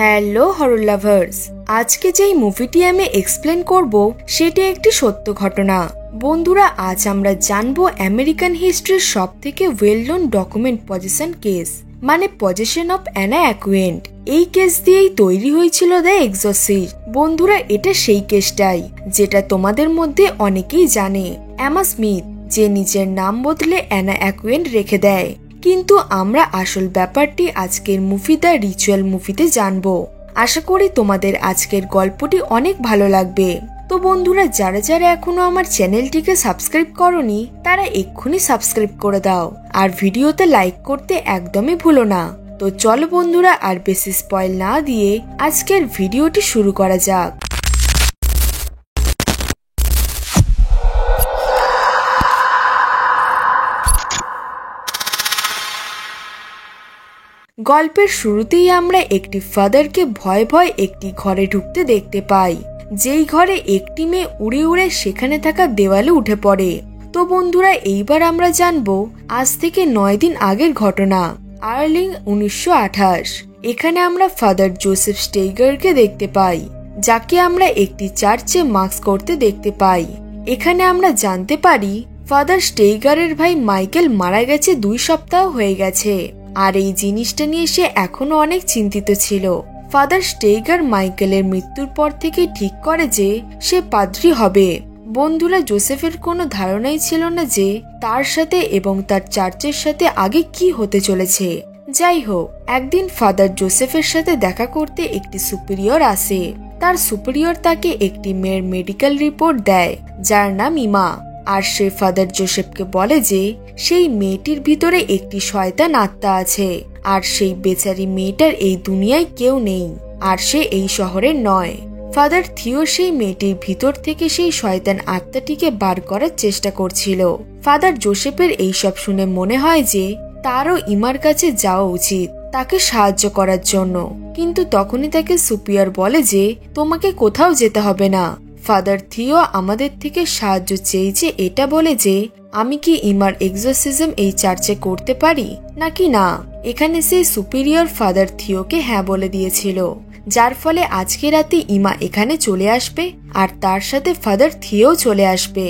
Hello horror lovers, আজকে যেই মুভিটি আমি এক্সপ্লেন করব সেটি একটি সত্য ঘটনা। বন্ধুরা, আজ আমরা জানবো আমেরিকান হিস্ট্রির সব থেকে well known document possession case, মানে পজেশন অফ অ্যানা অ্যাকুয়েন্ট। এই কেস দিয়েই তৈরি হয়েছিল দ্য এক্সরসিস্ট। বন্ধুরা, এটা সেই কেসটাই যেটা তোমাদের মধ্যে অনেকেই জানে। এমা স্মিথ, যে নিজের নাম বদলে অ্যানা অ্যাকুয়েন্ট রেখে দেয়। কিন্তু আমরা আসল ব্যাপারটি আজকের মুভি দ্য রিচুয়াল মুভিতে জানবো। আশা করি তোমাদের আজকের গল্পটি অনেক ভালো লাগবে। তো বন্ধুরা, যারা যারা এখনো আমার চ্যানেলটিকে সাবস্ক্রাইব করনি তারা এক্ষুনি সাবস্ক্রাইব করে দাও, আর ভিডিওতে লাইক করতে একদমই ভুলো না। তো চলো বন্ধুরা, আর বেশি স্পয়েল না দিয়ে আজকের ভিডিওটি শুরু করা যাক। গল্পের শুরুতেই আমরা একটি ফাদারকে ভয় ভয় একটি ঘরে ঢুকতে দেখতে পাই, যেই ঘরে একটি মেয়ে উড়ে উড়ে সেখানে থাকা দেওয়ালে উঠে পড়ে। তো বন্ধুরা, এইবার আমরা জানবো আজ থেকে 9 দিন আগের ঘটনা, আর্লিং 1928। এখানে আমরা ফাদার জোসেফ স্টেইগারকে দেখতে পাই, যাকে আমরা একটি চার্চে মাস্ক করতে দেখতে পাই। এখানে আমরা জানতে পারি ফাদার স্টেইগারের ভাই মাইকেল মারা গেছে 2 সপ্তাহ হয়ে গেছে, আর এই জিনিসটা নিয়ে সে এখনো অনেক চিন্তিত ছিল। ফাদার স্টেইগার মাইকেলের মৃত্যুর পর থেকে ঠিক করে যে সে পাদ্রী হবে। বন্ধুরা, জোসেফের কোনো ধারণাই ছিল না যে তার সাথে এবং তার চার্চের সাথে আগে কি হতে চলেছে। যাই হোক, একদিন ফাদার জোসেফের সাথে দেখা করতে একটি সুপিরিয়র আসে। তার সুপিরিয়র তাকে একটি মেয়ের মেডিকেল রিপোর্ট দেয়, যার নাম ইমা। আর সে ফাদার জোসেফকে বলে যে সেই মেয়েটির ভিতরে একটি শয়তান আত্মা আছে, আর সেই বেচারি মেয়েটার এই দুনিয়ায় কেউ নেই, আর সে এই শহরের নয়। ফাদার থিও সেই মেয়েটির ভিতর থেকে সেই শয়তান আত্মাটিকে বার করার চেষ্টা করছিল। ফাদার জোসেফের এইসব শুনে মনে হয় যে তারও ইমার কাছে যাওয়া উচিত, তাকে সাহায্য করার জন্য। কিন্তু তখনই তাকে সুপিরিয়র বলে যে তোমাকে কোথাও যেতে হবে না। ফাদার থিও আমাদের থেকে সাহায্য চেয়েছে এটা বলে যে আমি কি ইমার এক্সরসিজম এই চার্চে করতে পারি নাকি না। এখানে সেই সুপিরিয়র ফাদার থিওকে হ্যাঁ বলে দিয়েছিল, যার ফলে আজকে রাতে ইমা এখানে চলে আসবে, আর তার সাথে ফাদার থিও চলে আসবে।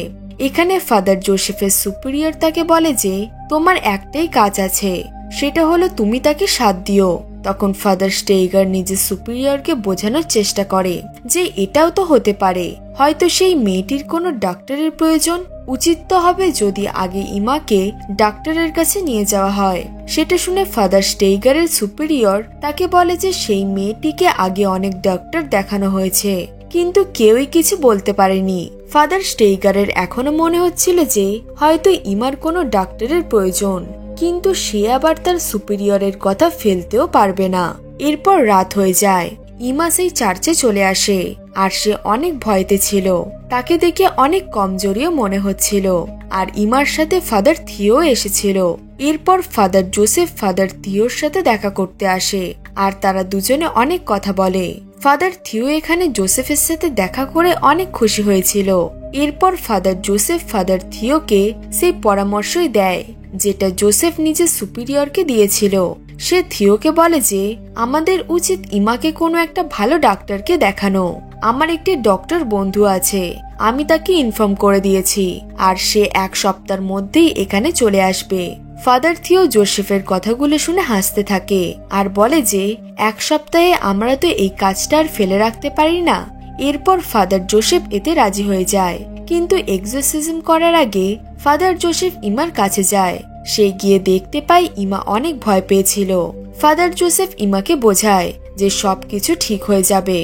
এখানে ফাদার জোসেফের সুপিরিয়র তাকে বলে যে তোমার একটাই কাজ আছে, সেটা হলো তুমি তাকে সাথ দিও। তখন ফাদার স্টেইগার নিজের সুপিরিয়রকে বোঝানোর চেষ্টা করে যে এটাও তো হতে পারে, হয়তো সেই মেয়েটির কোনো ডাক্তারের প্রয়োজন। উচিত তো হবে যদি আগে ইমাকে ডাক্তারের কাছে নিয়ে যাওয়া হয়। সেটা শুনে ফাদার স্টেইগারের সুপিরিয়র তাকে বলে যে সেই মেয়েটিকে আগে অনেক ডাক্তার দেখানো হয়েছে, কিন্তু কেউই কিছু বলতে পারেনি। ফাদার স্টেইগারের এখনো মনে হচ্ছিল যে হয়তো ইমার কোনো ডাক্তারের প্রয়োজন, কিন্তু সে আবার তার সুপিরিয়রের কথা ফেলতেও পারবে না। এরপর রাত হয়ে যায়। ইমা সেই চার্চে চলে আসে, আর সে অনেক ভয়তে ছিল। তাকে দেখে অনেক কমজোরিও মনে হচ্ছিল। আর ইমার সাথে ফাদার থিও এসেছিল। এরপর ফাদার জোসেফ ফাদার থিওর সাথে দেখা করতে আসে, আর তারা দুজনে অনেক কথা বলে। ফাদার থিও এখানে জোসেফের সাথে দেখা করে অনেক খুশি হয়েছিল। এরপর ফাদার জোসেফ ফাদার থিওকে সেই পরামর্শই দেয় যেটা জোসেফ নিজের সুপিরিয়রকে দিয়েছিল। সে থিওকে বলে যে আমাদের উচিত ইমাকে কোনো একটা ভালো ডাক্তারকে দেখানো। আমার একটি ডক্টর বন্ধু আছে, আমি তাকে ইনফর্ম করে দিয়েছি, আর সে 1 সপ্তাহের মধ্যেই এখানে চলে আসবে। ফাদার থিও জোসেফের কথাগুলো শুনে হাসতে থাকে, আর বলে যে 1 সপ্তাহে আমরা তো এই কাজটা আর ফেলে রাখতে পারি না। এরপর ফাদার জোসেফ এতে রাজি হয়ে যায়, কিন্তু এক্সরসিজম করার আগে ফাদার জোসেফ ইমার কাছে যায়। সে গিয়ে দেখতে পায় ইমা অনেক ভয় পেয়েছিল। ফাদার জোসেফ ইমাকে বোঝায় যে সবকিছু ঠিক হয়ে যাবে।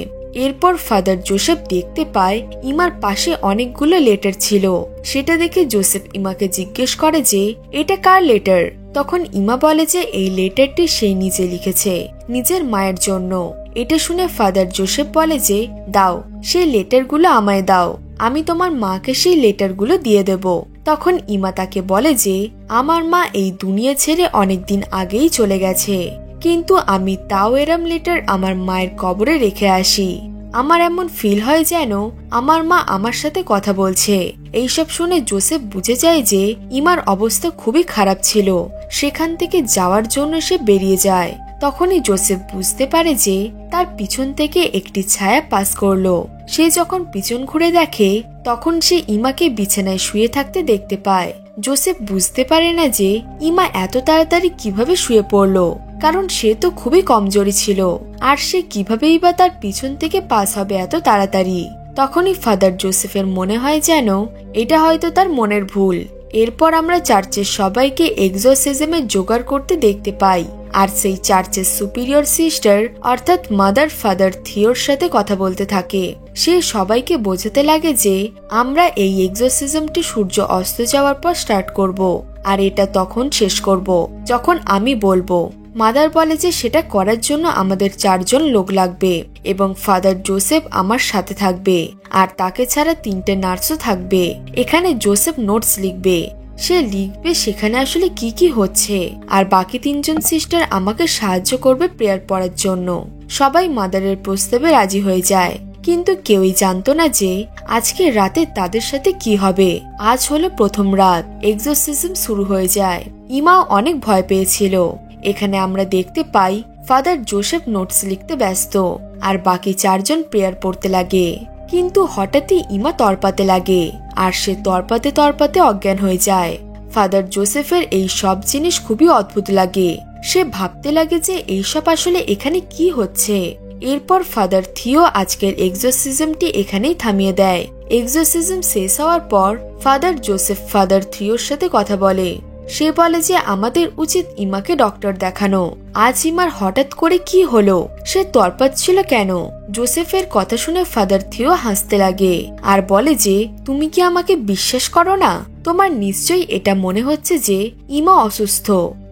এরপর ফাদার জোসেফ দেখতে পায় ইমার পাশে অনেকগুলো লেটার ছিল। সেটা দেখে জোসেফ ইমাকে জিজ্ঞেস করে যে এটা কার লেটার। তখন ইমা বলে যে এই লেটারটি সে নিজে লিখেছে নিজের মায়ের জন্য। এটা শুনে ফাদার জোসেফ বলে যে দাও, সেই লেটারগুলো আমায় দাও, আমি তোমার মাকে সেই লেটারগুলো দিয়ে দেব। তখন ইমা তাকে বলে যে আমার মা এই দুনিয়া ছেড়ে অনেকদিন আগেই চলে গেছে, কিন্তু আমি তাও এরম লেটার আমার মায়ের কবরে রেখে আসি। আমার এমন ফিল হয় যেন আমার মা আমার সাথে কথা বলছে। এইসব শুনে জোসেফ বুঝে যায় যে ইমার অবস্থা খুবই খারাপ ছিল। সেখান থেকে যাওয়ার জন্য সে বেরিয়ে যায়। তখনই জোসেফ বুঝতে পারে যে তার পিছন থেকে একটি ছায়া পাস করলো। সে যখন পিছন ঘুরে দেখে তখন সে ইমাকে বিছানায় শুয়ে থাকতে দেখতে পায়। জোসেফ বুঝতে পারে না যে ইমা এত তাড়াতাড়ি কিভাবে শুয়ে পড়লো, কারণ সে তো খুবই কমজোরি ছিল, আর সে কিভাবেই বা তার পিছন থেকে পাস হবে এত তাড়াতাড়ি। তখনই ফাদার জোসেফের মনে হয় যেন এটা হয়তো তার মনের ভুল। এরপর আমরা চার্চের সবাইকে এক্সোরসিজমের জোগাড় করতে দেখতে পাই, আর সেই চার্চের সুপিরিয়র সিস্টার অর্থাৎ মাদার ফাদার থিওর সাথে কথা বলতে থাকে। সে সবাইকে বোঝাতে লাগে যে আমরা এই এক্সোরসিজমটি সূর্য অস্ত যাওয়ার পর স্টার্ট করব, আর এটা তখন শেষ করব যখন আমি বলবো। মাদার বলে যে সেটা করার জন্য আমাদের 4 জন লোক লাগবে এবং ফাদার জোসেফ আমার সাথে থাকবে, আর তাকে ছাড়া 3টে নার্সও থাকবে। এখানে জোসেফ নোটস লিখবে, সে লিখবে সেখানে আসলে কি কি হচ্ছে, আর বাকি 3 জন সিস্টার আমাকে সাহায্য করবে প্রেয়ার পড়ার জন্য। সবাই মাদারের প্রস্তাবে রাজি হয়ে যায়, কিন্তু কেউই জানতো না যে আজকে রাতে তাদের সাথে কি হবে। আজ হলো প্রথম রাত, এক্সোরসিজম শুরু হয়ে যায়। ইমাও অনেক ভয় পেয়েছিল। এখানে আমরা দেখতে পাই ফাদার জোসেফ নোটস লিখতে ব্যস্ত, আর বাকি 4 জন প্রেয়ার পড়তে লাগে। কিন্তু হঠাৎই ইমা তরপাতে লাগে, আর সে তরপাতে তরপাতে অজ্ঞান হয়ে যায়। ফাদার জোসেফের এই সব জিনিস খুবই অদ্ভুত লাগে। সে ভাবতে লাগে যে এইসব আসলে এখানে কি হচ্ছে। এরপর ফাদার থিও আজকের এক্সোরসিজমটি এখানেই থামিয়ে দেয়। এক্সোরসিজম শেষ হওয়ার পর ফাদার জোসেফ ফাদার থিওর সাথে কথা বলে। সে বলে যে আমাদের উচিত ইমাকে ডক্টর দেখানো। আজ ইমার হঠাৎ করে কি হলো, সে তরপাচ্ছিল কেন? জোসেফের কথা শুনে ফাদার থিও হাসতে লাগে আর বলে যে তুমি কি আমাকে বিশ্বাস করো না? তোমার নিশ্চয়ই এটা মনে হচ্ছে যে ইমা অসুস্থ,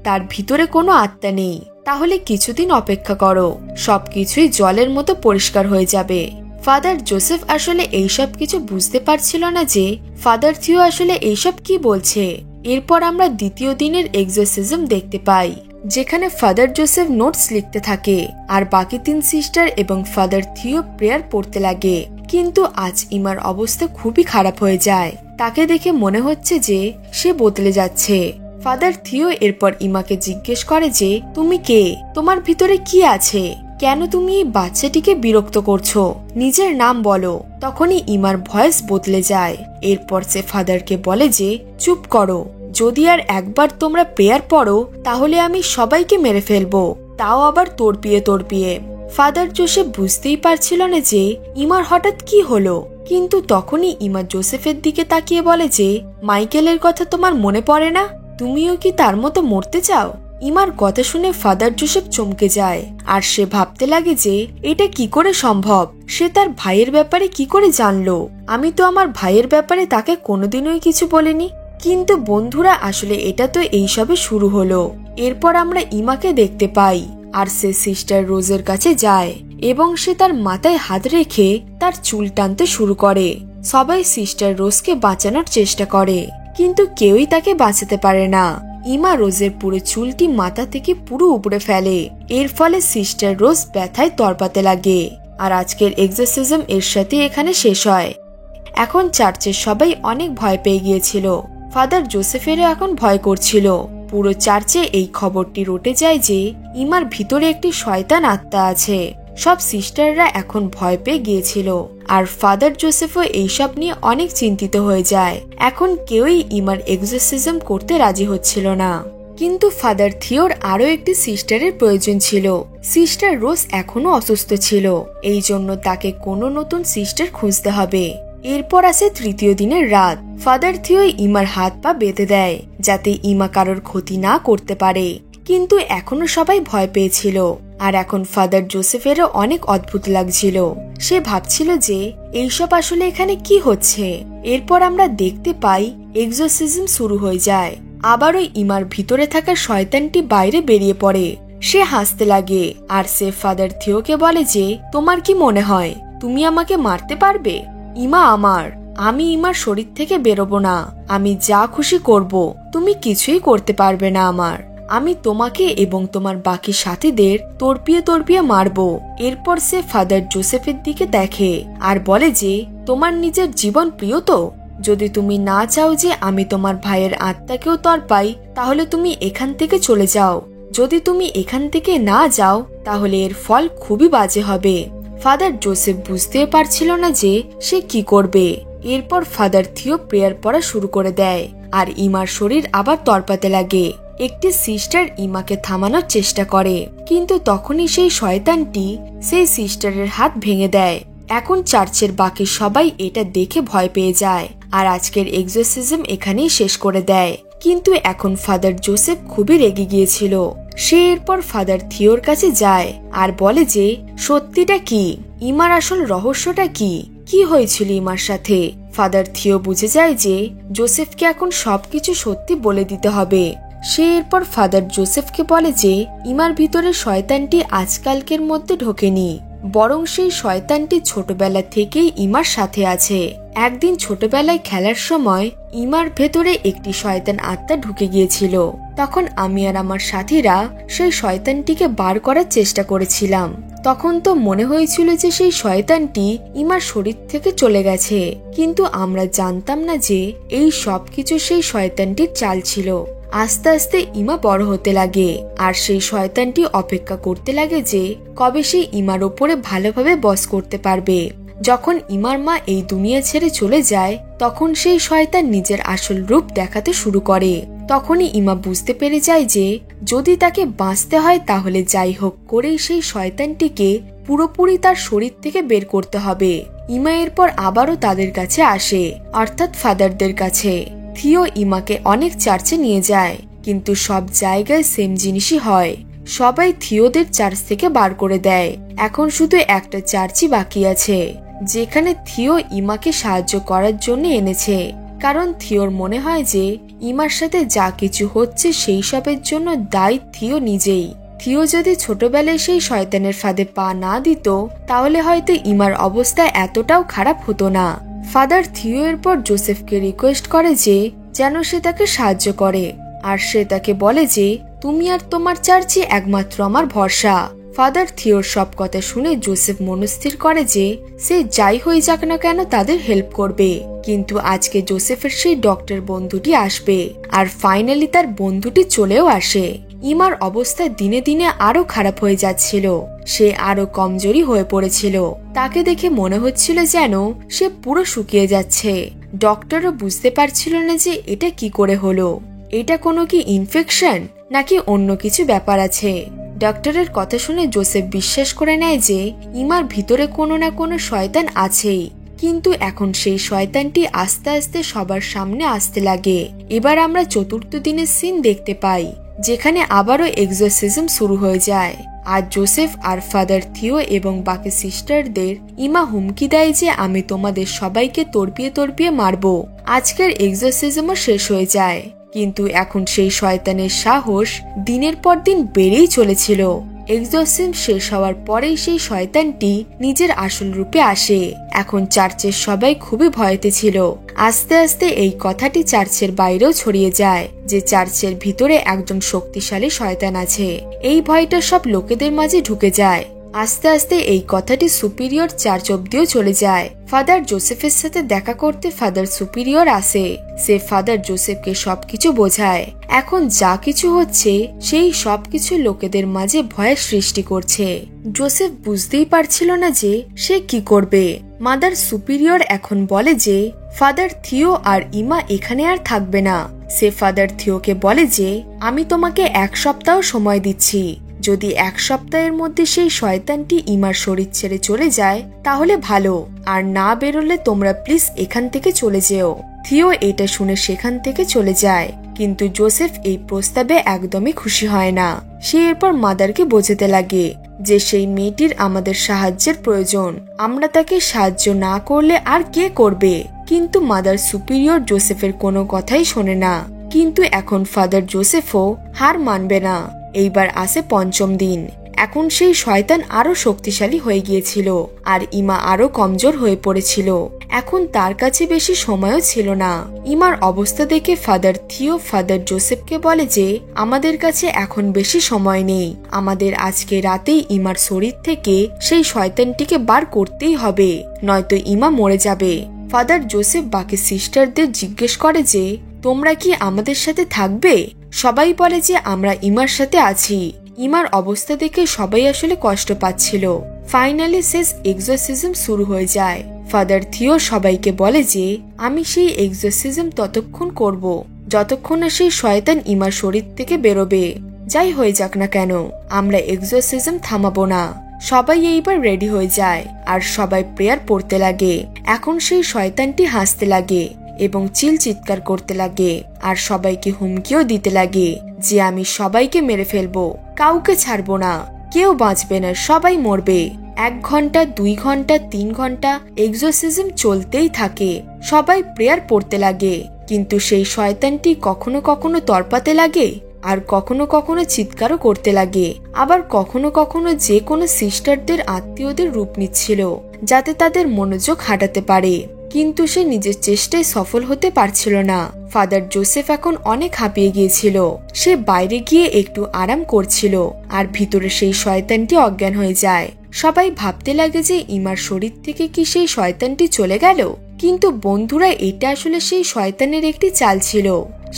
তার ভিতরে কোনো আত্মা নেই। তাহলে কিছুদিন অপেক্ষা করো, সবকিছুই জলের মতো পরিষ্কার হয়ে যাবে। ফাদার জোসেফ আসলে এইসব কিছু বুঝতে পারছিল না যে ফাদার থিও আসলে এইসব কি বলছে। এরপর আমরা দ্বিতীয় দিনের এক্সোরসিজম দেখতে পাই, যেখানে ফাদার জোসেফ নোটস লিখতে থাকে আর বাকি 3 সিস্টার এবং ফাদার থিও প্রেয়ার পড়তে লাগে। কিন্তু আজ ইমার অবস্থা খুবই খারাপ হয়ে যায়। তাকে দেখে মনে হচ্ছে যে সে বদলে যাচ্ছে। ফাদার থিও এরপর ইমাকে জিজ্ঞেস করে যে তুমি কে, তোমার ভিতরে কি আছে, কেন তুমি এই বাচ্চাটিকে বিরক্ত করছো, নিজের নাম বলো। তখনই ইমার ভয়েস বদলে যায়। এরপর সে ফাদারকে বলে যে চুপ করো, যদি আর একবার তোমরা প্রেয়ার পড়ো তাহলে আমি সবাইকে মেরে ফেলবো, তাও আবার তড়পিয়ে। ফাদার জোসেফ বুঝতেই পারছিল না যে ইমার হঠাৎ কি হলো। কিন্তু তখনই ইমা জোসেফের দিকে তাকিয়ে বলে যে মাইকেলের কথা তোমার মনে পড়ে না? তুমিও কি তার মতো মরতে চাও? ইমার কথা শুনে ফাদার জোসেফ চমকে যায়, আর সে ভাবতে লাগে যে এটা কি করে সম্ভব, সে তার ভাইয়ের ব্যাপারে কি করে জানলো? আমি তো আমার ভাইয়ের ব্যাপারে তাকে কোনোদিনই কিছু বলিনি। কিন্তু বন্ধুরা, আসলে এটা তো এইসবে শুরু হলো। এরপর আমরা ইমাকে দেখতে পাই, আর সে সিস্টার রোজের কাছে যায় এবং সে তার মাথায় হাত রেখে তার চুল টানতে শুরু করে। সবাই সিস্টার রোজকে বাঁচানোর চেষ্টা করে, কিন্তু কেউই তাকে বাঁচাতে পারে না। ইমা রোজের পুরো চুলটি মাথা থেকে পুরো উপড়ে ফেলে। এর ফলে সিস্টার রোজ ব্যথায় তরপাতে লাগে। আর আজকের এক্সোরসিজম এর সাথে এখানে শেষ হয়। এখন চার্চের সবাই অনেক ভয় পেয়ে গিয়েছিল। ফাদার জোসেফেরও এখন ভয় করছিল। পুরো চার্চে এই খবরটি রটে যায় যে ইমার ভিতরে একটি শয়তান আত্মা আছে। সব সিস্টাররা এখন ভয় পেয়ে গিয়েছিল, আর ফাদার জোসেফও এইসব নিয়ে অনেক চিন্তিত হয়ে যায়। এখন কেউই ইমার এক্সোরসিজম করতে রাজি হচ্ছিল না। কিন্তু ফাদার থিওর আরো একটি সিস্টারের প্রয়োজন ছিল। সিস্টার রোজ এখনো অসুস্থ ছিল, এই জন্য তাকে কোনো নতুন সিস্টার খুঁজতে হবে। এরপর আসে তৃতীয় দিনের রাত। ফাদার থিও ইমার হাত পা বেঁধে দেয় যাতে ইমা কারোর ক্ষতি না করতে পারে। কিন্তু এখনো সবাই ভয় পেয়েছিল, আর এখন ফাদার জোসেফেরও অনেক অদ্ভুত লাগছিল। সে ভাবছিল যে এইসব আসলে এখানে কি হচ্ছে। এরপর আমরা দেখতে পাই এক্সোরসিজম শুরু হয়ে যায়। আবারও ইমার ভিতরে থাকা শয়তানটি বাইরে বেরিয়ে পড়ে। সে হাসতে লাগে, আর সে ফাদার থিওকে বলে যে তোমার কি মনে হয় তুমি আমাকে মারতে পারবে? ইমা আমার, আমি ইমার শরীর থেকে বেরোবো না। আমি যা খুশি করব, তুমি কিছুই করতে পারবে না আমার। আমি তোমাকে এবং তোমার বাকি সাথীদের তড়পিয়ে মারবো। এরপর সে ফাদার জোসেফের দিকে দেখে আর বলে যে তোমার নিজের জীবন প্রিয় তো? যদি তুমি না চাও যে আমি তোমার ভাইয়ের আত্মাকেও তড়পাই, তাহলে তুমি এখান থেকে চলে যাও। যদি তুমি এখান থেকে না যাও তাহলে এর ফল খুবই বাজে হবে। ফাদার জোসেফ বুঝতে পারছিল না যে সে কি করবে। এরপর ফাদার থিও প্রেয়ার পড়া শুরু করে দেয় আর ইমার শরীর আবার তড়পাতে লাগে। একটি সিস্টার ইমাকে থামানোর চেষ্টা করে, কিন্তু তখনই সেই শয়তানটি সেই সিস্টারের হাত ভেঙে দেয়। এখন চার্চের বাকি সবাই এটা দেখে ভয় পেয়ে যায় আর আজকের এক্সোরসিজম এখানেই শেষ করে দেয়। কিন্তু এখন ফাদার জোসেফ খুবই রেগে গিয়েছিল। সে এরপর ফাদার থিওর কাছে যায় আর বলে যে সত্যিটা কি, ইমার আসল রহস্যটা কি, কি হয়েছিল ইমার সাথে। ফাদার থিও বুঝে যায় যে জোসেফকে এখন সবকিছু সত্যি বলে দিতে হবে। সে এরপর ফাদার জোসেফকে বলে যে ইমার ভিতরে শয়তানটি আজকালকের মধ্যে ঢোকেনি, বরং সেই শয়তানটি ছোটবেলা থেকেই ইমার সাথে আছে। একদিন ছোটবেলায় খেলার সময় ইমার ভেতরে একটি শয়তান আত্মা ঢুকে গিয়েছিল। তখন আমি আর আমার সাথীরা সেই শয়তানটিকে বার করার চেষ্টা করেছিলাম। তখন তো মনে হয়েছিল যে সেই শয়তানটি ইমার শরীর থেকে চলে গেছে, কিন্তু আমরা জানতাম না যে এই সবকিছু সেই শয়তানটির চাল ছিল। আস্তে আস্তে ইমা বড় হতে লাগে আর সেই শয়তানটি অপেক্ষা করতে লাগে যে কবে সে ইমার ওপরে ভালোভাবে বস করতে পারবে। যখন ইমার মা এই দুনিয়া ছেড়ে চলে যায় তখন সেই শয়তান নিজের আসল রূপ দেখাতে শুরু করে। তখনই ইমা বুঝতে পেরে যায় যে যদি তাকে বাঁচতে হয় তাহলে যাই হোক করেই সেই শয়তানটিকে পুরোপুরি তার শরীর থেকে বের করতে হবে। ইমা এরপর আবারও তাদের কাছে আসে, অর্থাৎ ফাদারদের কাছে। থিও ইমাকে অনেক চার্চে নিয়ে যায়, কিন্তু সব জায়গায় সেম জিনিসই হয়, সবাই থিওদের চার্চ থেকে বার করে দেয়। এখন শুধু একটা চার্চই বাকি আছে যেখানে থিও ইমাকে সাহায্য করার জন্য এনেছে, কারণ থিওর মনে হয় যে ইমার সাথে যা কিছু হচ্ছে সেই সবের জন্য দায়ী থিও নিজেই। থিও যদি ছোটবেলায় সেই শয়তানের ফাঁদে পা না দিত তাহলে হয়তো ইমার অবস্থা এতটাও খারাপ হতো না। ফাদার থিও এরপর জোসেফকে রিকোয়েস্ট করে যে যেন সে তাকে সাহায্য করে, আর সে তাকে বলে যে তুমি আর তোমার চার্চই একমাত্র আমার ভরসা। ফাদার থিওর সব কথা শুনে জোসেফ মনস্থির করে যে সে যাই হয়ে যাক না কেন তাদের হেল্প করবে। কিন্তু আজকে জোসেফের সেই ডক্টর বন্ধুটি আসবে আর ফাইনালি তার বন্ধুটি চলেও আসে। ইমার অবস্থা দিনে দিনে আরো খারাপ হয়ে যাচ্ছিল, সে আরো কমজোরি হয়ে পড়েছিল। তাকে দেখে মনে হচ্ছিল যেন সে পুরো শুকিয়ে যাচ্ছে। ডক্টরও বুঝতে পারছিল না যে এটা কি করে হলো, এটা কোনো কি ইনফেকশন নাকি অন্য কিছু ব্যাপার আছে। ডক্টরের কথা শুনে জোসেফ বিশ্বাস করে নেয় যে ইমার ভিতরে কোনো না কোনো শয়তান আছেই, কিন্তু এখন সেই শয়তানটি আস্তে আস্তে সবার সামনে আসতে লাগে। এবার আমরা চতুর্থ দিনের সিন দেখতে পাই যেখানে আবারও এক্সোরসিজম শুরু হয়ে যায়। আর জোসেফ আর ফাদার থিও এবং বাকি সিস্টারদের ইমা হুমকি দেয় যে আমি তোমাদের সবাইকে তড়পিয়ে মারবো। আজকের এক্সোরসিজমও শেষ হয়ে যায়, কিন্তু এখন সেই শয়তানের সাহস দিনের পর দিন বেড়েই চলেছিল। এক্সোরসিজম শেষ হওয়ার পরেই সেই শয়তানটি নিজের আসল রূপে আসে। এখন চার্চের সবাই খুবই ভয়তে ছিল। আস্তে আস্তে এই কথাটি চার্চের বাইরেও ছড়িয়ে যায় যে চার্চের ভিতরে একজন শক্তিশালী শয়তান আছে। এই ভয়টা সব লোকেদের মাঝে ঢুকে যায়। আস্তে আস্তে এই কথাটি সুপিরিয়র চার্চ অব্দিও চলে যায়। ফাদার জোসেফের সাথে দেখা করতে ফাদার সুপিরিয়র আসে। সে ফাদার জোসেফকে সবকিছু বোঝায়। এখন যা কিছু হচ্ছে সেই সবকিছু লোকেদের মাঝে ভয়ের সৃষ্টি করছে। জোসেফ বুঝতেই পারছিল না যে সে কি করবে। মাদার সুপিরিয়র এখন বলে যে ফাদার থিও আর ইমা এখানে আর থাকবে না। সে ফাদার থিওকে বলে যে আমি তোমাকে 1 সপ্তাহ সময় দিচ্ছি, যদি 1 সপ্তাহের মধ্যে সেই শয়তানটি ইমার শরীর ছেড়ে চলে যায় তাহলে ভালো, আর না বেরোলে তোমরা প্লিজ এখান থেকে চলে যেও। থিও এটা শুনে সেখান থেকে চলে যায়, কিন্তু জোসেফ এই প্রস্তাবে একদমই খুশি হয় না। সে এরপর মাদারকে বোঝাতে লাগে যে সেই মেয়েটির আমাদের সাহায্যের প্রয়োজন, আমরা তাকে সাহায্য না করলে আর কে করবে। কিন্তু মাদার সুপিরিয়র জোসেফের কোনো কথাই শোনে না। কিন্তু এখন ফাদার জোসেফও হার মানবে না। এইবার আসে 5ম দিন। এখন সেই শয়তান আরো শক্তিশালী হয়ে গিয়েছিল আর ইমা আরো কমজোর হয়ে পড়েছিল। এখন তার কাছে বেশি সময়ও ছিল না। ইমার অবস্থা দেখে ফাদার থিও ফাদার জোসেফকে বলে যে আমাদের কাছে এখন বেশি সময় নেই, আমাদের আজকে রাতেই ইমার শরীর থেকে সেই শয়তানটিকে বার করতেই হবে, নয়তো ইমা মরে যাবে। ফাদার জোসেফ বাকি সিস্টারদের জিজ্ঞেস করে যে তোমরা কি আমাদের সাথে থাকবে? সবাই বলে যে আমরা ইমার সাথে আছি। ইমার অবস্থা দেখে সবাই আসলে কষ্ট পাচ্ছিল। ফাইনালি শেষ এক্সোরসিজম শুরু হয়ে যায়। ফাদার থিও সবাইকে বলে যে আমি সেই এক্সোরসিজম ততক্ষণ করব যতক্ষণ না সেই শয়তান ইমার শরীর থেকে বেরোবে। যাই হয়ে যাক না কেন, আমরা এক্সোরসিজম থামাবো না। সবাই এইবার রেডি হয়ে যায় আর সবাই প্রেয়ার পড়তে লাগে। এখন সেই শয়তানটি হাসতে লাগে এবং চিৎকার করতে লাগে আর সবাইকে হুমকিও দিতে লাগে যে আমি সবাইকে মেরে ফেলবো, কাউকে ছাড়বো না, কেউ বাঁচবে না, সবাই মরবে। 1 ঘন্টা, 2 ঘন্টা, 3 ঘন্টা এক্সোরসিজম চলতেই থাকে। সবাই প্রেয়ার পড়তে লাগে, কিন্তু সেই শয়তানটি কখনো কখনো তরপাতে লাগে আর কখনো কখনো চিৎকারও করতে লাগে। আবার কখনো কখনো যে কোনো সিস্টারদের আত্মীয়দের রূপ নিচ্ছিল যাতে তাদের মনোযোগ হাঁটাতে পারে, কিন্তু সে নিজের চেষ্টায় সফল হতে পারছিল না। ফাদার জোসেফ এখন অনেক হাঁপিয়ে গিয়েছিল। সে বাইরে গিয়ে একটু আরাম করছিল আর ভিতরে সেই শয়তানটি অজ্ঞান হয়ে যায়। সবাই ভাবতে লাগে যে ইমার শরীর থেকে কি সেই শয়তানটি চলে গেল, কিন্তু বন্ধুরা এটা আসলে সেই শয়তানের একটি চাল ছিল।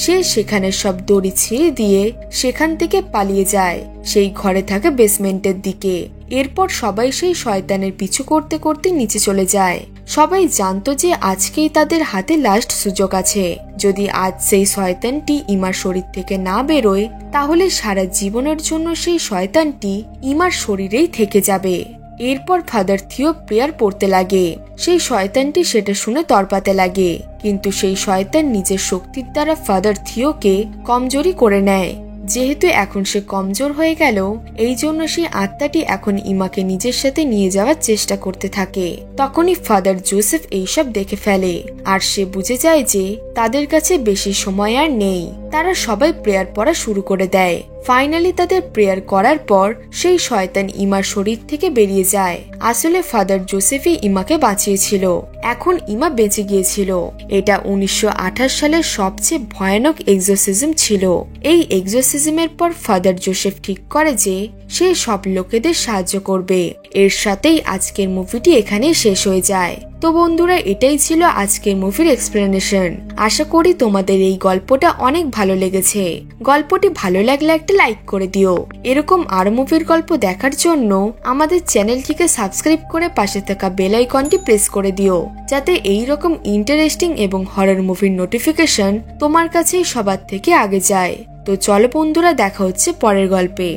সে সেখানে সব দড়ি ছিঁড়ে দিয়ে সেখান থেকে পালিয়ে যায় সেই ঘরে থাকা বেসমেন্টের দিকে। এরপর সবাই সেই শয়তানের পিছু করতে করতে নিচে চলে যায়। সবাই জানতো যে আজকেই তাদের হাতে লাস্ট সুযোগ আছে। যদি আজ সেই শয়তানটি ইমার শরীর থেকে না বেরোয় তাহলে সারা জীবনের জন্য সেই শয়তানটি ইমার শরীরেই থেকে যাবে। এরপর ফাদার থিও প্রেয়ার পড়তে লাগে। সেই শয়তানটি সেটা শুনে তরপাতে লাগে, কিন্তু সেই শয়তান নিজের শক্তির দ্বারা ফাদার থিওকে কমজোরি করে নেয়। যেহেতু এখন সে কমজোর হয়ে গেল, এই জন্য সেই আত্মাটি এখন ইমাকে নিজের সাথে নিয়ে যাওয়ার চেষ্টা করতে থাকে। তখনই ফাদার জোসেফ এইসব দেখে ফেলে আর সে বুঝে যায় যে তাদের কাছে বেশি সময় আর নেই। তারা সবাই প্রেয়ার পড়া শুরু করে দেয়। ফাইনালি তাদের প্রেয়ার করার পর সেই শয়তান ইমার শরীর থেকে বেরিয়ে যায়। আসলে ফাদার জোসেফই ইমাকে বাঁচিয়েছিল। এখন ইমা বেঁচে গিয়েছিল। এটা 1928 সালের সবচেয়ে ভয়ানক এক্সোরসিজম ছিল। এই এক্সোরসিজমের পর ফাদার জোসেফ ঠিক করে যে সে সব লোকেদের সাহায্য করবে। এর সাথেই আজকের মুভিটি এখানেই শেষ হয়ে যায়। তো বন্ধুরা, এটাই ছিল আজকের মুভির এক্সপ্লেনেশন। আশা করি তোমাদের এই গল্পটা অনেক ভালো লেগেছে। গল্পটি ভালো লাগলে একটা লাইক করে দিও। এরকম আরো মুভির গল্প দেখার জন্য আমাদের চ্যানেলটিকে সাবস্ক্রাইব করে পাশে থাকা বেল আইকনটি প্রেস করে দিও, যাতে এই রকম ইন্টারেস্টিং এবং হরর মুভির নোটিফিকেশন তোমার কাছে সবার থেকে আগে যায়। তো চলো বন্ধুরা, দেখা হচ্ছে পরের গল্পে।